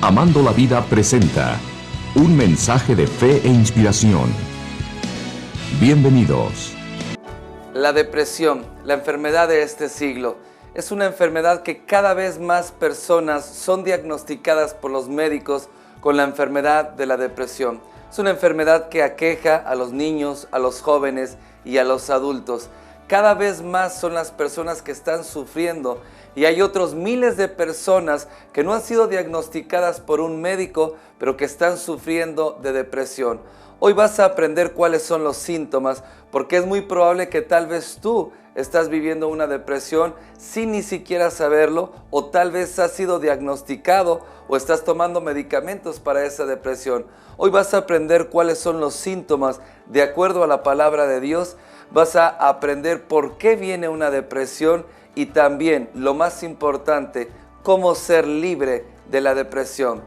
Amando la Vida presenta un mensaje de fe e inspiración. Bienvenidos. La depresión, la enfermedad de este siglo, es una enfermedad que cada vez más personas son diagnosticadas por los médicos con la enfermedad de la depresión. Es una enfermedad que aqueja a los niños, a los jóvenes y a los adultos. Cada vez más son las personas que están sufriendo y hay otros miles de personas que no han sido diagnosticadas por un médico, pero que están sufriendo de depresión. Hoy vas a aprender cuáles son los síntomas, porque es muy probable que tal vez tú estás viviendo una depresión sin ni siquiera saberlo, o tal vez has sido diagnosticado o estás tomando medicamentos para esa depresión. Hoy vas a aprender cuáles son los síntomas de acuerdo a la palabra de Dios. Vas a aprender por qué viene una depresión y también, lo más importante, cómo ser libre de la depresión.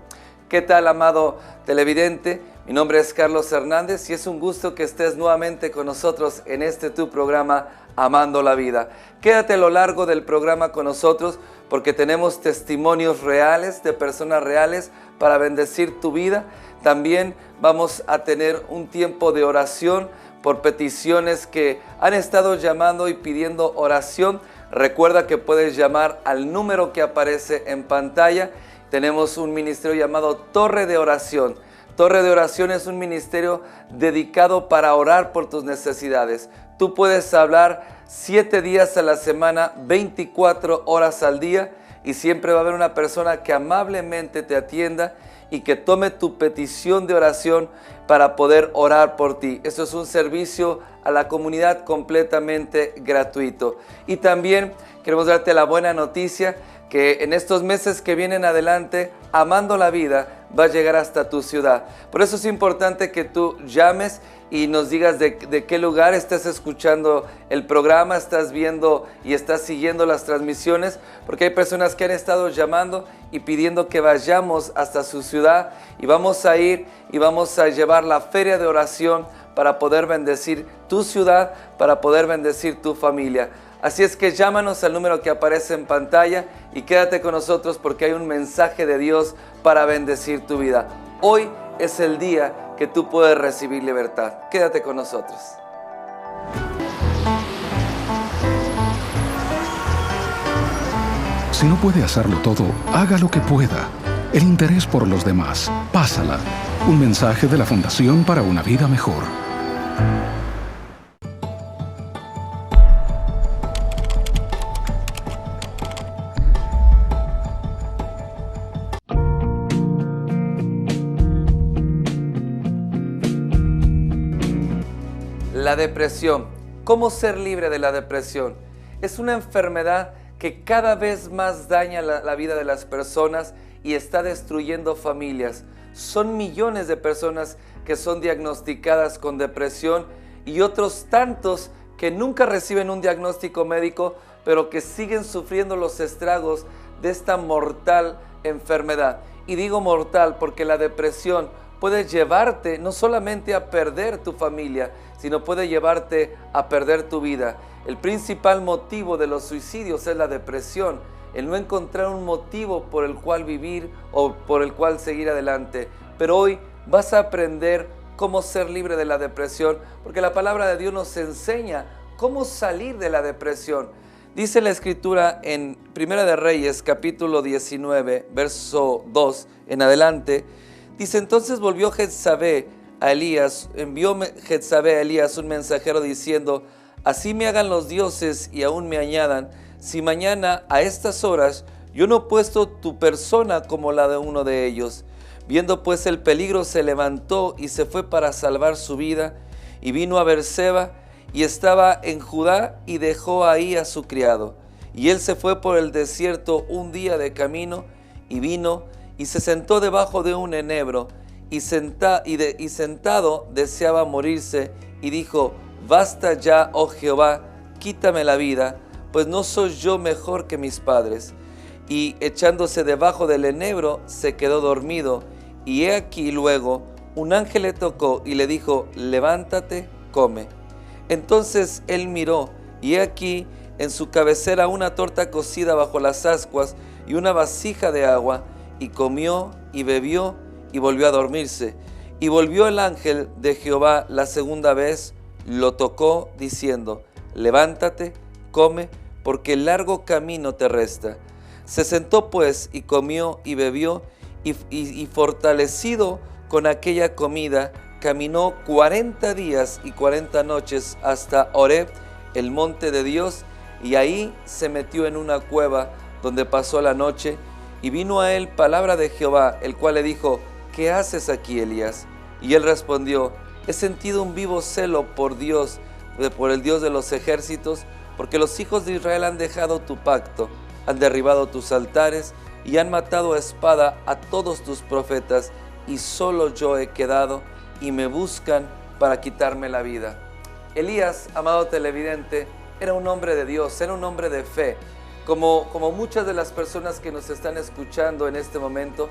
¿Qué tal, amado televidente? Mi nombre es Carlos Hernández y es un gusto que estés nuevamente con nosotros en este tu programa Amando la Vida. Quédate a lo largo del programa con nosotros porque tenemos testimonios reales de personas reales para bendecir tu vida. También vamos a tener un tiempo de oración por peticiones que han estado llamando y pidiendo oración. Recuerda que puedes llamar al número que aparece en pantalla. Tenemos un ministerio llamado Torre de Oración. Torre de Oración es un ministerio dedicado para orar por tus necesidades. Tú puedes hablar 7 días a la semana, 24 horas al día, y siempre va a haber una persona que amablemente te atienda y que tome tu petición de oración para poder orar por ti. Eso es un servicio a la comunidad completamente gratuito. Y también queremos darte la buena noticia que en estos meses que vienen adelante, Amando la Vida va a llegar hasta tu ciudad. Por eso es importante que tú llames y nos digas de qué lugar estás escuchando el programa, estás viendo y estás siguiendo las transmisiones, porque hay personas que han estado llamando y pidiendo que vayamos hasta su ciudad, y vamos a ir y vamos a llevar la feria de oración para poder bendecir tu ciudad, para poder bendecir tu familia. Así es que llámanos al número que aparece en pantalla y quédate con nosotros porque hay un mensaje de Dios para bendecir tu vida. Hoy es el día que tú puedes recibir libertad. Quédate con nosotros. Si no puede hacerlo todo, haga lo que pueda. El interés por los demás. Pásala. Un mensaje de la Fundación para una Vida Mejor. La depresión. ¿Cómo ser libre de la depresión? Es una enfermedad que cada vez más daña la vida de las personas y está destruyendo familias. Son millones de personas que son diagnosticadas con depresión y otros tantos que nunca reciben un diagnóstico médico, pero que siguen sufriendo los estragos de esta mortal enfermedad. Y digo mortal porque la depresión puede llevarte no solamente a perder tu familia, sino puede llevarte a perder tu vida. El principal motivo de los suicidios es la depresión, el no encontrar un motivo por el cual vivir o por el cual seguir adelante. Pero hoy vas a aprender cómo ser libre de la depresión, porque la palabra de Dios nos enseña cómo salir de la depresión. Dice la Escritura en Primera de Reyes, capítulo 19, verso 2 en adelante. Dice: entonces volvió Jezabel a Elías, envió Jezabel a Elías un mensajero diciendo: así me hagan los dioses y aún me añadan, si mañana a estas horas yo no he puesto tu persona como la de uno de ellos. Viendo pues el peligro, se levantó y se fue para salvar su vida, y vino a Beerseba, y estaba en Judá, y dejó ahí a su criado. Y él se fue por el desierto un día de camino, y vino y se sentó debajo de un enebro, y sentado deseaba morirse, y dijo: basta ya, oh Jehová, quítame la vida, pues no soy yo mejor que mis padres. Y echándose debajo del enebro, se quedó dormido, y he aquí luego un ángel le tocó y le dijo: levántate, come. Entonces él miró, y he aquí en su cabecera una torta cocida bajo las ascuas y una vasija de agua, y comió y bebió y volvió a dormirse. Y volvió el ángel de Jehová la segunda vez, lo tocó diciendo: levántate, come, porque el largo camino te resta. Se sentó pues y comió y bebió, y fortalecido con aquella comida, caminó 40 días y 40 noches hasta Horeb, el monte de Dios, y ahí se metió en una cueva donde pasó la noche. Y vino a él palabra de Jehová, el cual le dijo: ¿qué haces aquí, Elías? Y él respondió: he sentido un vivo celo por Dios, por el Dios de los ejércitos, porque los hijos de Israel han dejado tu pacto, han derribado tus altares y han matado a espada a todos tus profetas, y solo yo he quedado, y me buscan para quitarme la vida. Elías, amado televidente, era un hombre de Dios, era un hombre de fe. Como muchas de las personas que nos están escuchando en este momento,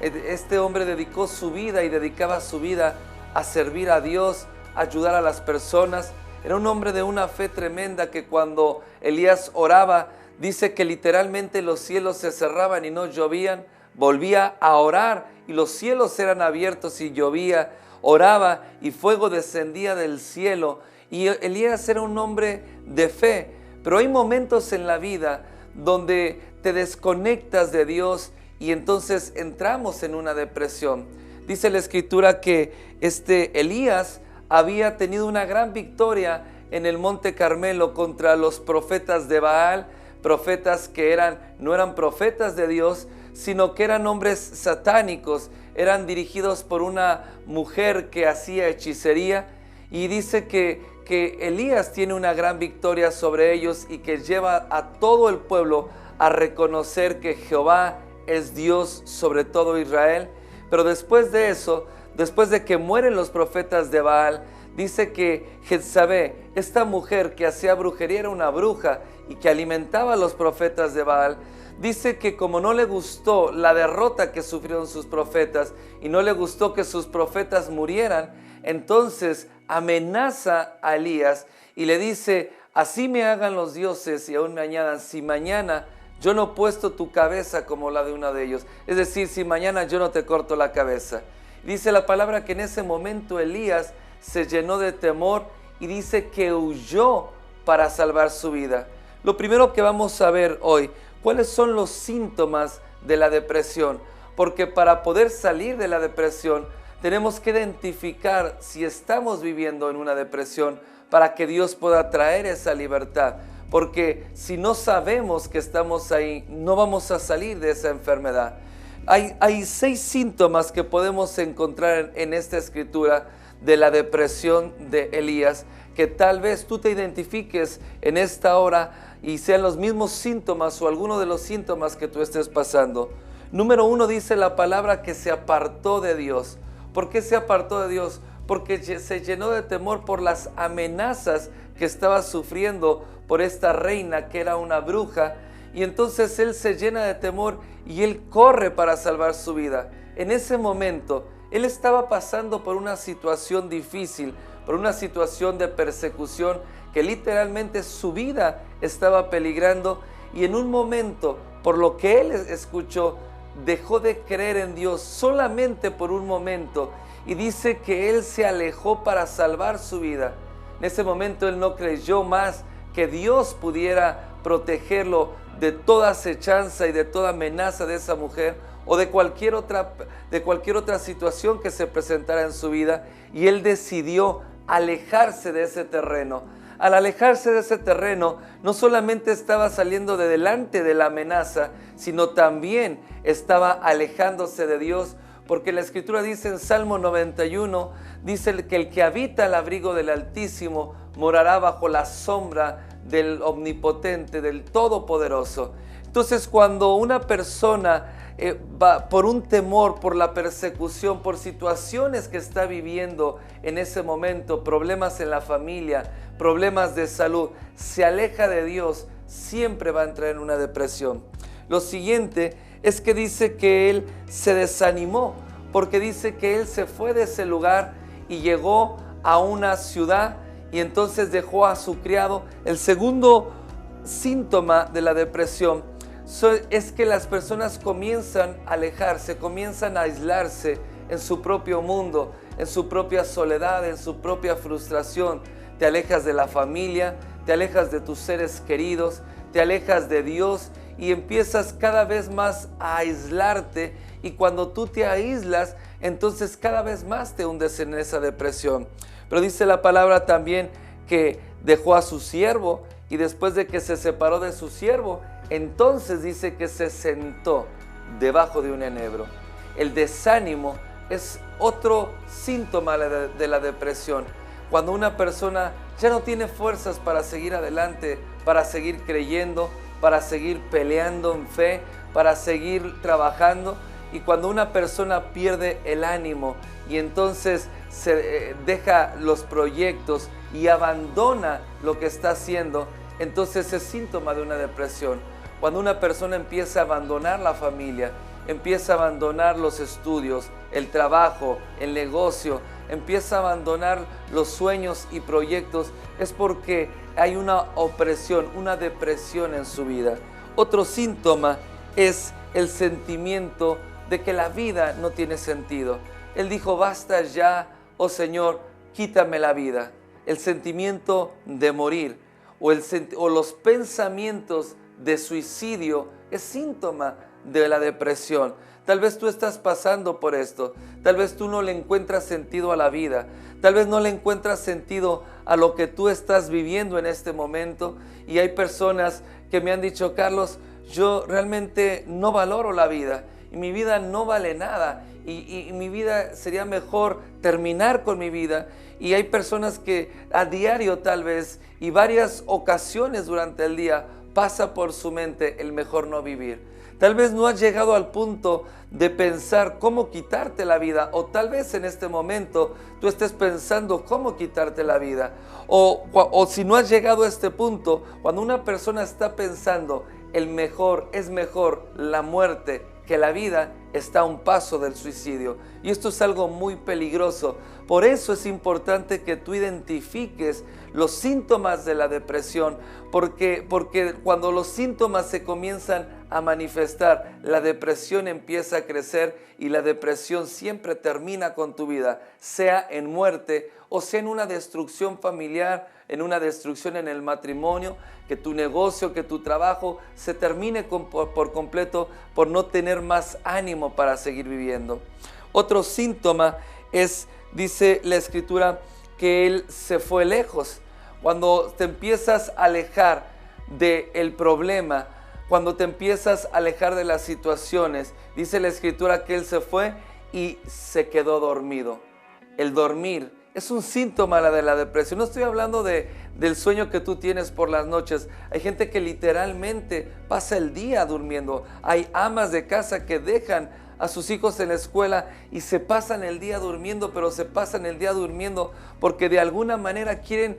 este hombre dedicó su vida y dedicaba su vida a servir a Dios, a ayudar a las personas. Era un hombre de una fe tremenda que cuando Elías oraba, dice que literalmente los cielos se cerraban y no llovían. Volvía a orar y los cielos eran abiertos y llovía. Oraba y fuego descendía del cielo. Y Elías era un hombre de fe. Pero hay momentos en la vida donde te desconectas de Dios y entonces entramos en una depresión. Dice la Escritura que Elías había tenido una gran victoria en el Monte Carmelo contra los profetas de Baal, profetas que no eran profetas de Dios, sino que eran hombres satánicos, eran dirigidos por una mujer que hacía hechicería. Y dice que Elías tiene una gran victoria sobre ellos y que lleva a todo el pueblo a reconocer que Jehová es Dios sobre todo Israel. Pero después de eso, después de que mueren los profetas de Baal, dice que Jezabel, esta mujer que hacía brujería, era una bruja y que alimentaba a los profetas de Baal. Dice que como no le gustó la derrota que sufrieron sus profetas y no le gustó que sus profetas murieran, entonces amenaza a Elías y le dice: así me hagan los dioses y aún me añadan, si mañana yo no he puesto tu cabeza como la de uno de ellos, es decir, si mañana yo no te corto la cabeza. Dice la palabra que en ese momento Elías se llenó de temor y dice que huyó para salvar su vida. Lo primero que vamos a ver hoy, ¿cuáles son los síntomas de la depresión? Porque para poder salir de la depresión tenemos que identificar si estamos viviendo en una depresión para que Dios pueda traer esa libertad. Porque si no sabemos que estamos ahí, no vamos a salir de esa enfermedad. Hay 6 síntomas que podemos encontrar en esta escritura de la depresión de Elías, que tal vez tú te identifiques en esta hora y sean los mismos síntomas o alguno de los síntomas que tú estés pasando. Número 1, dice la palabra que se apartó de Dios. ¿Por qué se apartó de Dios? Porque se llenó de temor por las amenazas que estaba sufriendo por esta reina que era una bruja. Y entonces él se llena de temor y él corre para salvar su vida. En ese momento, él estaba pasando por una situación difícil, por una situación de persecución que literalmente su vida estaba peligrando. Y en un momento, por lo que él escuchó, dejó de creer en Dios solamente por un momento y dice que él se alejó para salvar su vida. En ese momento él no creyó más que Dios pudiera protegerlo de toda acechanza y de toda amenaza de esa mujer o de cualquier otra situación que se presentara en su vida, y él decidió alejarse de ese terreno. Al alejarse de ese terreno, no solamente estaba saliendo de delante de la amenaza, sino también estaba alejándose de Dios, porque la Escritura dice en Salmo 91, dice que el que habita al abrigo del Altísimo morará bajo la sombra del Omnipotente, del Todopoderoso. Entonces, cuando una persona va por un temor, por la persecución, por situaciones que está viviendo en ese momento, problemas en la familia, problemas de salud, se aleja de Dios, siempre va a entrar en una depresión. Lo siguiente es que dice que él se desanimó, porque dice que él se fue de ese lugar y llegó a una ciudad y entonces dejó a su criado. El segundo síntoma de la depresión es que las personas comienzan a alejarse, comienzan a aislarse en su propio mundo, en su propia soledad, en su propia frustración. Te alejas de la familia, te alejas de tus seres queridos, te alejas de Dios y empiezas cada vez más a aislarte, y cuando tú te aíslas, entonces cada vez más te hundes en esa depresión. Pero dice la palabra también que dejó a su siervo, y después de que se separó de su siervo, entonces dice que se sentó debajo de un enebro. El desánimo es otro síntoma de la depresión. Cuando una persona ya no tiene fuerzas para seguir adelante, para seguir creyendo, para seguir peleando en fe, para seguir trabajando, y cuando una persona pierde el ánimo y entonces se deja los proyectos y abandona lo que está haciendo, entonces es síntoma de una depresión. Cuando una persona empieza a abandonar la familia, empieza a abandonar los estudios, el trabajo, el negocio, empieza a abandonar los sueños y proyectos, es porque hay una opresión, una depresión en su vida. Otro síntoma es el sentimiento de que la vida no tiene sentido. Él dijo: basta ya, oh Señor, quítame la vida. El sentimiento de morir o los pensamientos de suicidio es síntoma de la depresión. Tal vez tú estás pasando por esto, tal vez tú no le encuentras sentido a la vida, tal vez no le encuentras sentido a lo que tú estás viviendo en este momento, y hay personas que me han dicho: Carlos, yo realmente no valoro la vida, y mi vida no vale nada, y mi vida sería mejor terminar con mi vida. Y hay personas que a diario tal vez y varias ocasiones durante el día pasa por su mente el mejor no vivir. Tal vez no has llegado al punto de pensar cómo quitarte la vida, o tal vez en este momento tú estés pensando cómo quitarte la vida. O si no has llegado a este punto, cuando una persona está pensando es mejor la muerte que la vida, está a un paso del suicidio. Y esto es algo muy peligroso. Por eso es importante que tú identifiques los síntomas de la depresión, porque cuando los síntomas se comienzan a manifestar, la depresión empieza a crecer, y la depresión siempre termina con tu vida, sea en muerte o sea en una destrucción familiar, en una destrucción en el matrimonio, que tu negocio, que tu trabajo se termine por completo por no tener más ánimo para seguir viviendo. Otro síntoma es, dice la Escritura, que él se fue lejos. Cuando te empiezas a alejar del problema, cuando te empiezas a alejar de las situaciones, dice la Escritura que él se fue y se quedó dormido. El dormir es un síntoma de la depresión. No estoy hablando del sueño que tú tienes por las noches. Hay gente que literalmente pasa el día durmiendo. Hay amas de casa que dejan a sus hijos en la escuela y se pasan el día durmiendo, pero se pasan el día durmiendo porque de alguna manera quieren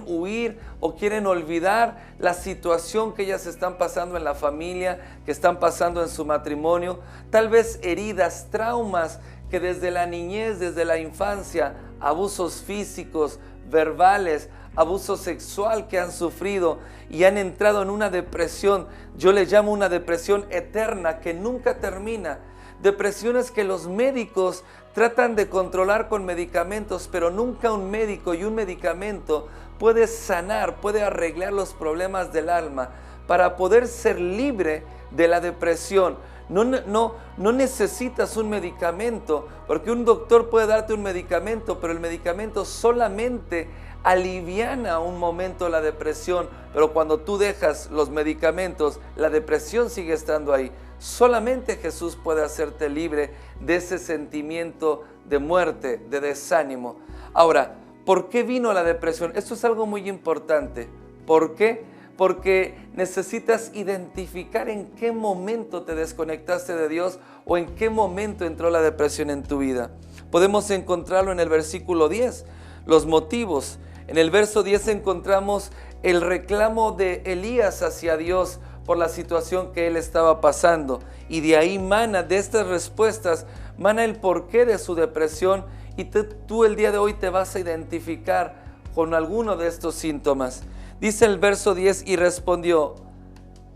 huir o quieren olvidar la situación que ellas están pasando en la familia, que están pasando en su matrimonio. Tal vez heridas, traumas que desde la niñez, desde la infancia, abusos físicos, verbales, abuso sexual que han sufrido y han entrado en una depresión. Yo le llamo una depresión eterna que nunca termina. Depresiones que los médicos tratan de controlar con medicamentos, pero nunca un médico y un medicamento puede sanar, puede arreglar los problemas del alma. Para poder ser libre de la depresión, no necesitas un medicamento, porque un doctor puede darte un medicamento, pero el medicamento solamente aliviana un momento la depresión, pero cuando tú dejas los medicamentos, la depresión sigue estando ahí. Solamente Jesús puede hacerte libre de ese sentimiento de muerte, de desánimo. Ahora, ¿por qué vino la depresión? Esto es algo muy importante. ¿Por qué? Porque necesitas identificar en qué momento te desconectaste de Dios o en qué momento entró la depresión en tu vida. Podemos encontrarlo en el versículo 10, los motivos. En el verso 10 encontramos el reclamo de Elías hacia Dios por la situación que él estaba pasando. Y de ahí de estas respuestas, mana el porqué de su depresión, y tú el día de hoy te vas a identificar con alguno de estos síntomas. Dice el verso 10, y respondió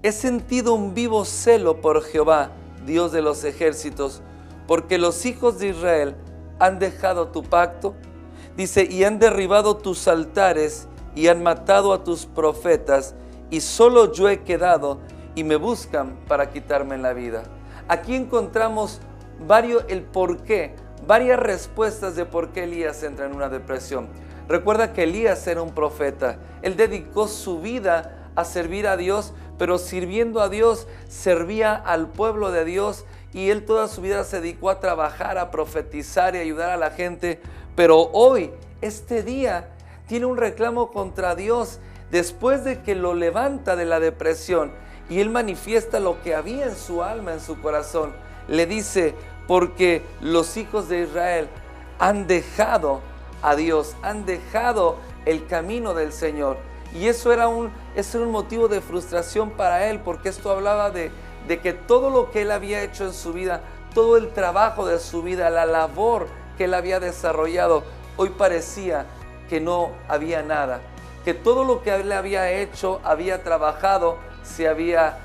he sentido un vivo celo por Jehová, Dios de los ejércitos, porque los hijos de Israel han dejado tu pacto. Dice, y han derribado tus altares y han matado a tus profetas, y solo yo he quedado y me buscan para quitarme la vida. Aquí encontramos varias respuestas de por qué Elías entra en una depresión. Recuerda que Elías era un profeta. Él dedicó su vida a servir a Dios, pero sirviendo a Dios servía al pueblo de Dios, y él toda su vida se dedicó a trabajar, a profetizar y ayudar a la gente. Pero hoy, este día, tiene un reclamo contra Dios después de que lo levanta de la depresión y él manifiesta lo que había en su alma, en su corazón. Le dice, porque los hijos de Israel han dejado a Dios, han dejado el camino del Señor. Y eso era un motivo de frustración para él, porque esto hablaba de que todo lo que él había hecho en su vida, todo el trabajo de su vida, la labor que él había desarrollado, hoy parecía que no había nada, que todo lo que él había hecho, había trabajado, se había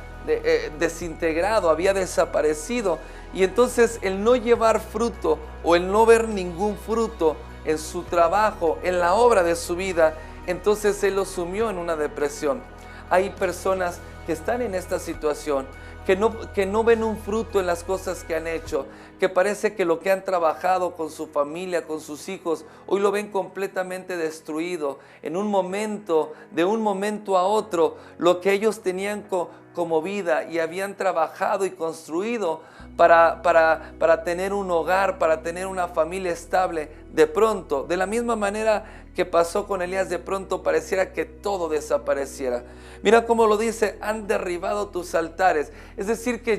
desintegrado, había desaparecido. Y entonces el no llevar fruto o el no ver ningún fruto en su trabajo, en la obra de su vida, entonces él lo sumió en una depresión. Hay personas que están en esta situación, que no ven un fruto en las cosas que han hecho, que parece que lo que han trabajado con su familia, con sus hijos, hoy lo ven completamente destruido. De un momento a otro, lo que ellos tenían como vida y habían trabajado y construido para tener un hogar, para tener una familia estable, de pronto, de la misma manera que pasó con Elías, de pronto pareciera que todo desapareciera. Mira cómo lo dice, han derribado tus altares. Es decir, que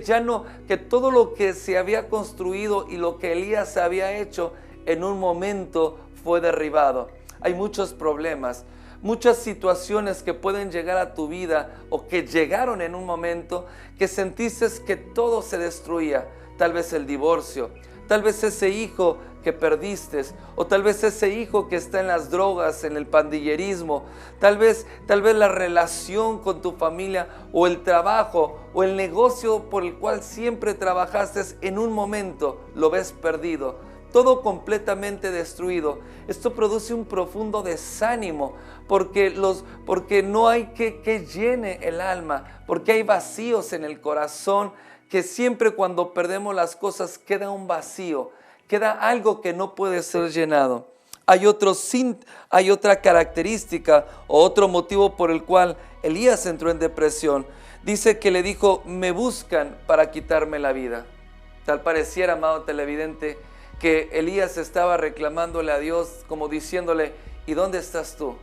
todo lo que se había construido y lo que Elías había hecho en un momento fue derribado. Hay muchos problemas, muchas situaciones que pueden llegar a tu vida o que llegaron en un momento que sentiste que todo se destruía. Tal vez el divorcio, tal vez ese hijo que perdiste, o tal vez ese hijo que está en las drogas, en el pandillerismo, tal vez la relación con tu familia, o el trabajo, o el negocio por el cual siempre trabajaste, en un momento lo ves perdido, todo completamente destruido. Esto produce un profundo desánimo, porque no hay que llene el alma, porque hay vacíos en el corazón, que siempre cuando perdemos las cosas queda un vacío, queda algo que no puede ser llenado. Hay otra característica o otro motivo por el cual Elías entró en depresión. Dice que le dijo, me buscan para quitarme la vida. Tal pareciera, amado televidente, que Elías estaba reclamándole a Dios, como diciéndole, ¿y dónde estás tú?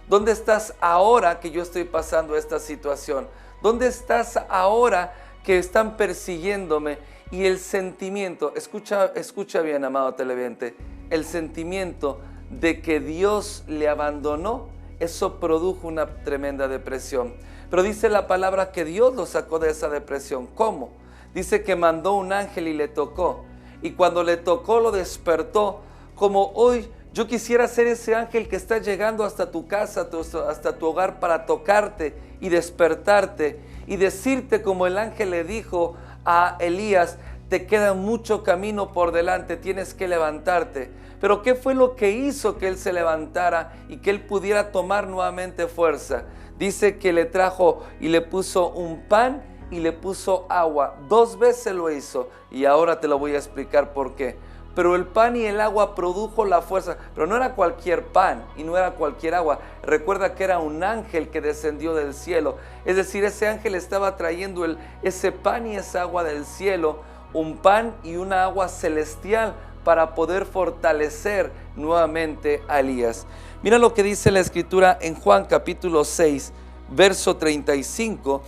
¿Dónde estás ahora que yo estoy pasando esta situación? ¿Dónde estás ahora que están persiguiéndome? Y el sentimiento, escucha bien, amado televidente, el sentimiento de que Dios le abandonó, eso produjo una tremenda depresión. Pero dice la palabra que Dios lo sacó de esa depresión. ¿Cómo? Dice que mandó un ángel y le tocó. Y cuando le tocó lo despertó. Como hoy yo quisiera ser ese ángel que está llegando hasta tu casa, hasta tu hogar, para tocarte y despertarte y decirte, como el ángel le dijo a Elías, te queda mucho camino por delante, tienes que levantarte. Pero ¿qué fue lo que hizo que él se levantara y que él pudiera tomar nuevamente fuerza? Dice que le trajo y le puso un pan y le puso agua. 2 veces lo hizo, y ahora te lo voy a explicar por qué. Pero el pan y el agua produjo la fuerza, pero no era cualquier pan y no era cualquier agua. Recuerda que era un ángel que descendió del cielo. Es decir, ese ángel estaba trayendo ese pan y esa agua del cielo, un pan y una agua celestial, para poder fortalecer nuevamente a Elías. Mira lo que dice la escritura en Juan capítulo 6, verso 35.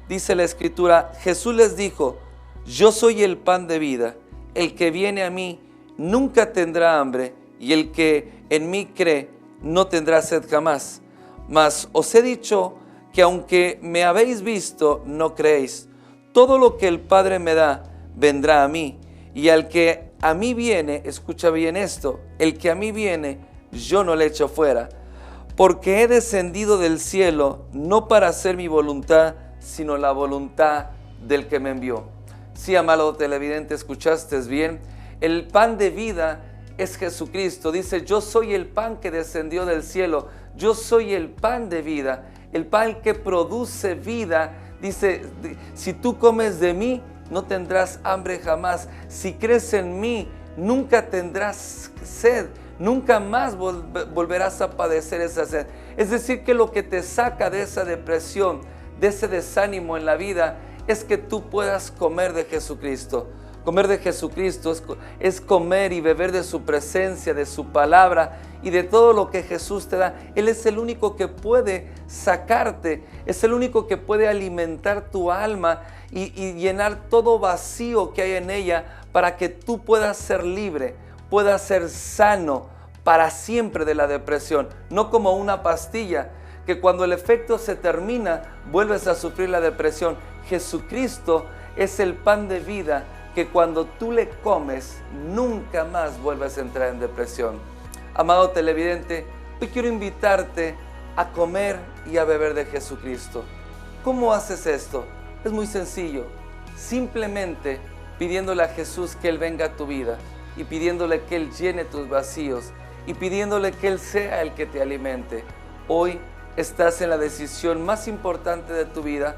Dice la escritura, Jesús les dijo, yo soy el pan de vida, el que viene a mí nunca tendrá hambre, y el que en mí cree no tendrá sed jamás. Mas os he dicho que aunque me habéis visto, no creéis. Todo lo que el Padre me da, vendrá a mí, y al que a mí viene, escucha bien esto, el que a mí viene, yo no le echo fuera, porque he descendido del cielo, no para hacer mi voluntad, sino la voluntad del que me envió. Sí, amado televidente, escuchaste bien. El pan de vida es Jesucristo. Dice, yo soy el pan que descendió del cielo. Yo soy el pan de vida, el pan que produce vida. Dice, si tú comes de mí, no tendrás hambre jamás. Si crees en mí, nunca tendrás sed. Nunca más volverás a padecer esa sed. Es decir, que lo que te saca de esa depresión, de ese desánimo en la vida, es que tú puedas comer de Jesucristo. Comer de Jesucristo es comer y beber de su presencia, de su palabra y de todo lo que Jesús te da. Él es el único que puede sacarte, es el único que puede alimentar tu alma y llenar todo vacío que hay en ella para que tú puedas ser libre, puedas ser sano para siempre de la depresión. No como una pastilla que cuando el efecto se termina vuelves a sufrir la depresión. Jesucristo es el pan de vida que cuando tú le comes, nunca más vuelves a entrar en depresión. Amado televidente, hoy quiero invitarte a comer y a beber de Jesucristo. ¿Cómo haces esto? Es muy sencillo. Simplemente pidiéndole a Jesús que Él venga a tu vida y pidiéndole que Él llene tus vacíos y pidiéndole que Él sea el que te alimente. Hoy estás en la decisión más importante de tu vida,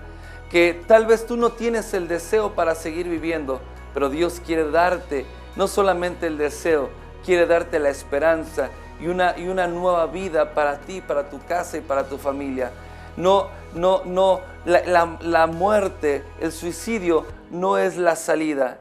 que tal vez tú no tienes el deseo para seguir viviendo, pero Dios quiere darte no solamente el deseo, quiere darte la esperanza y una nueva vida para ti, para tu casa y para tu familia. La muerte, el suicidio no es la salida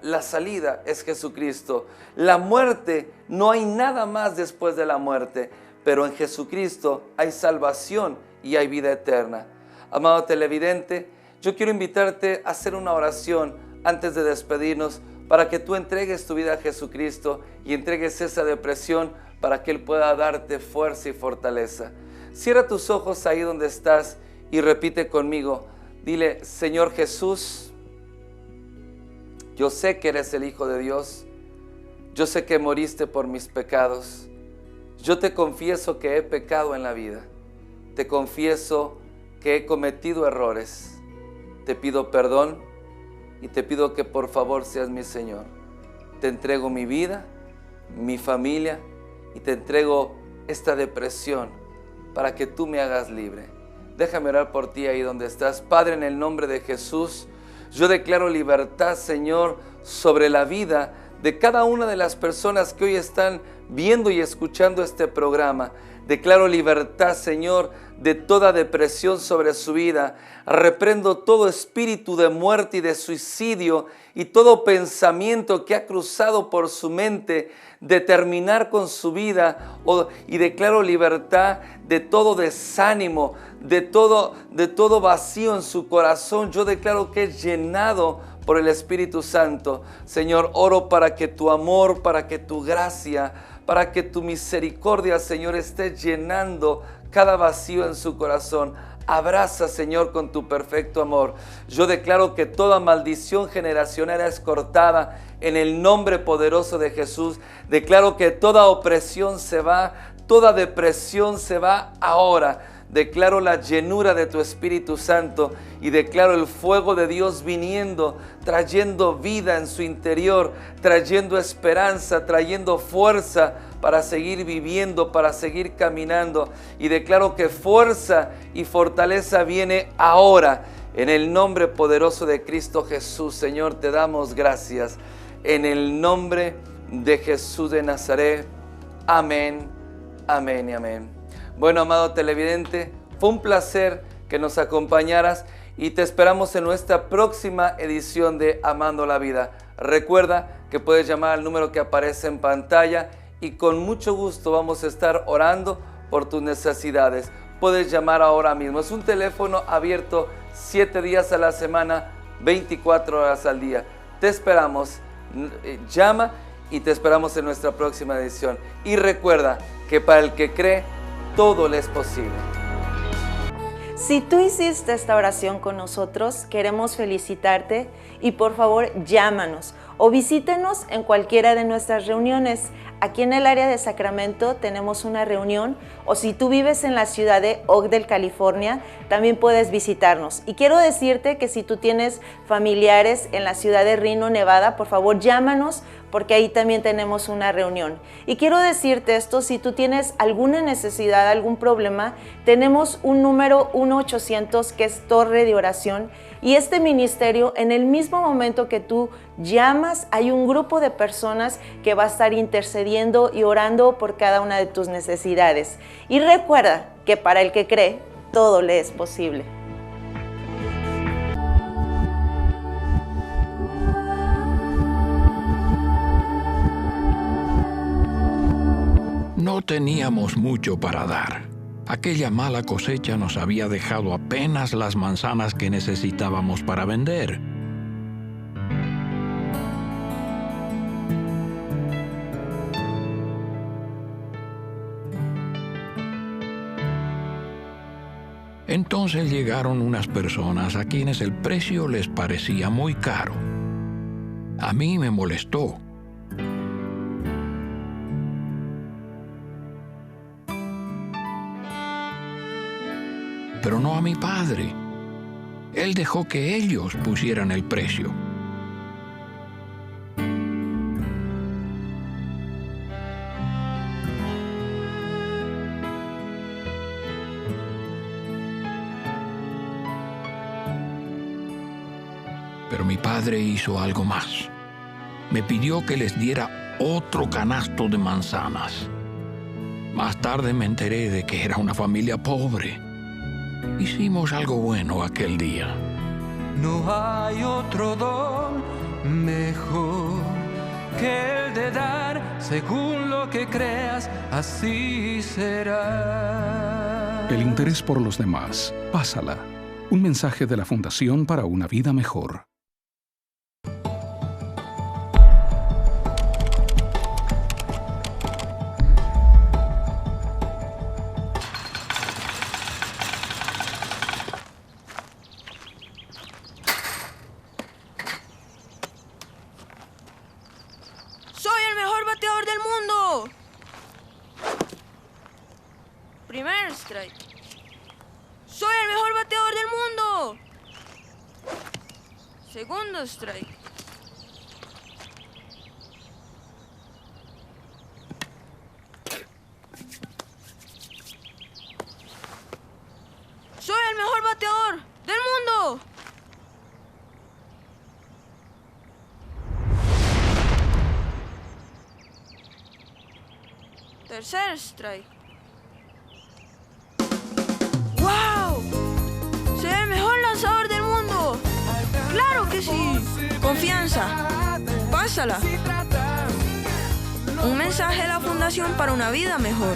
es Jesucristo. La muerte, no hay nada más después de la muerte, pero en Jesucristo hay salvación y hay vida eterna. Amado televidente, yo quiero invitarte a hacer una oración antes de despedirnos, para que tú entregues tu vida a Jesucristo y entregues esa depresión para que Él pueda darte fuerza y fortaleza. Cierra tus ojos ahí donde estás y repite conmigo. Dile, Señor Jesús, yo sé que eres el Hijo de Dios. Yo sé que moriste por mis pecados. Yo te confieso que he pecado en la vida. Te confieso que he cometido errores. Te pido perdón y te pido que por favor seas mi Señor. Te entrego mi vida, mi familia y te entrego esta depresión para que tú me hagas libre. Déjame orar por ti ahí donde estás. Padre, en el nombre de Jesús, yo declaro libertad, Señor, sobre la vida de cada una de las personas que hoy están viendo y escuchando este programa. Declaro libertad, Señor, de toda depresión sobre su vida. Reprendo todo espíritu de muerte y de suicidio y todo pensamiento que ha cruzado por su mente de terminar con su vida. Y declaro libertad de todo desánimo, de todo vacío en su corazón. Yo declaro que es llenado por el Espíritu Santo. Señor, oro para que tu amor, para que tu gracia, para que tu misericordia, Señor, esté llenando cada vacío en su corazón. Abraza, Señor, con tu perfecto amor. Yo declaro que toda maldición generacional es cortada en el nombre poderoso de Jesús. Declaro que toda opresión se va, toda depresión se va ahora. Declaro la llenura de tu Espíritu Santo y declaro el fuego de Dios viniendo, trayendo vida en su interior, trayendo esperanza, trayendo fuerza para seguir viviendo, para seguir caminando. Y declaro que fuerza y fortaleza viene ahora. En el nombre poderoso de Cristo Jesús, Señor, te damos gracias. En el nombre de Jesús de Nazaret. Amén, amén y amén. Bueno, amado televidente, fue un placer que nos acompañaras y te esperamos en nuestra próxima edición de Amando la Vida. Recuerda que puedes llamar al número que aparece en pantalla y con mucho gusto vamos a estar orando por tus necesidades. Puedes llamar ahora mismo. Es un teléfono abierto 7 días a la semana, 24 horas al día. Te esperamos. Llama y te esperamos en nuestra próxima edición. Y recuerda que para el que cree, todo le es posible. Si tú hiciste esta oración con nosotros, queremos felicitarte y por favor llámanos o visítenos en cualquiera de nuestras reuniones. Aquí en el área de Sacramento tenemos una reunión, o si tú vives en la ciudad de Oakdale, California, también puedes visitarnos. Y quiero decirte que si tú tienes familiares en la ciudad de Reno, Nevada, por favor llámanos porque ahí también tenemos una reunión. Y quiero decirte esto, si tú tienes alguna necesidad, algún problema, tenemos un número 1-800 que es Torre de Oración. Y este ministerio, en el mismo momento que tú llamas, hay un grupo de personas que va a estar intercediendo y orando por cada una de tus necesidades. Y recuerda que para el que cree, todo le es posible. No teníamos mucho para dar. Aquella mala cosecha nos había dejado apenas las manzanas que necesitábamos para vender. Entonces llegaron unas personas a quienes el precio les parecía muy caro. A mí me molestó. Pero no a mi padre. Él dejó que ellos pusieran el precio. Pero mi padre hizo algo más. Me pidió que les diera otro canasto de manzanas. Más tarde me enteré de que era una familia pobre. Hicimos algo bueno aquel día. No hay otro don mejor que el de dar, según lo que creas, así será. El interés por los demás. Pásala. Un mensaje de la Fundación para una Vida Mejor. ¡Soy el mejor bateador del mundo! Primer strike. ¡Soy el mejor bateador del mundo! Segundo strike. ¡Soy el mejor bateador del mundo! Tercer strike. ¡Wow! ¡Soy el mejor lanzador del mundo! ¡Claro que sí! Confianza. Pásala. Un mensaje de la Fundación para una Vida Mejor.